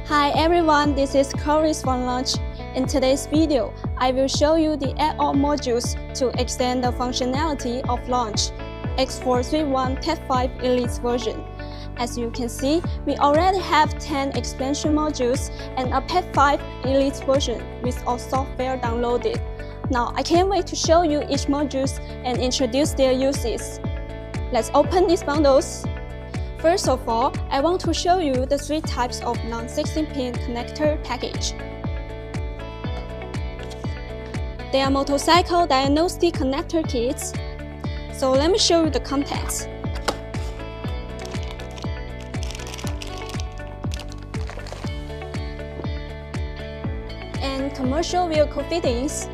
Hi everyone, this is Chloris from Launch. In today's video, I will show you the add-on modules to extend the functionality of Launch X431 PAD 5 Elite version. As you can see, we already have 10 expansion modules and a PAD 5 Elite version with all software downloaded. Now I can't wait to show you each modules and introduce their uses. Let's open these bundles. First of all, I want to show you the 3 types of non-16-pin connector package. They are motorcycle diagnostic connector kits. So let me show you the contents. And commercial vehicle fittings,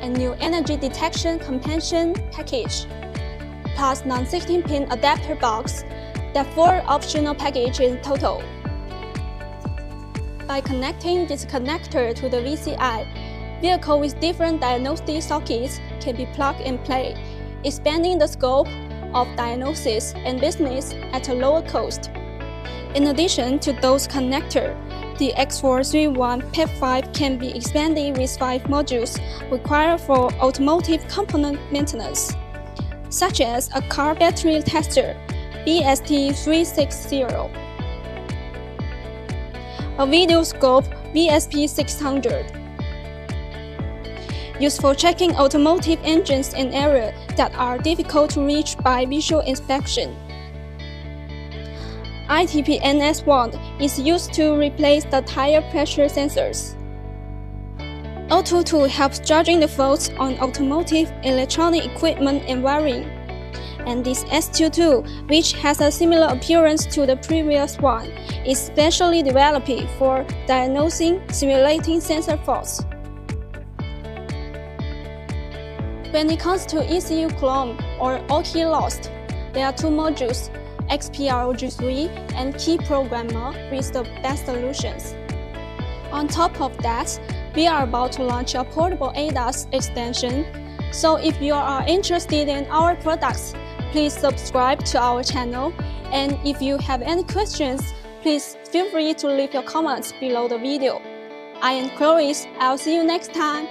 a new energy detection companion package, plus non-16-pin adapter box. There are 4 optional packages in total. By connecting this connector to the VCI, vehicle with different diagnostic sockets can be plug and play, expanding the scope of diagnosis and business at a lower cost. In addition to those connectors, the X431 PAD 5 can be expanded with 5 modules required for automotive component maintenance, such as a car battery tester, BST360, a Videoscope VSP600, used for checking automotive engines in areas that are difficult to reach by visual inspection. i-TPMS wand is used to replace the tire pressure sensors. Auto2 helps judging the faults on automotive electronic equipment and wiring. And this S22, which has a similar appearance to the previous one, is specially developed for diagnosing simulating sensor faults. When it comes to ECU clone or all-key lost, there are 2 modules, XPROG3 and Key Programmer, with the best solutions. On top of that, we are about to launch a portable ADAS extension, so if you are interested in our products, please subscribe to our channel, and if you have any questions, please feel free to leave your comments below the video. I am Chloris. I'll see you next time.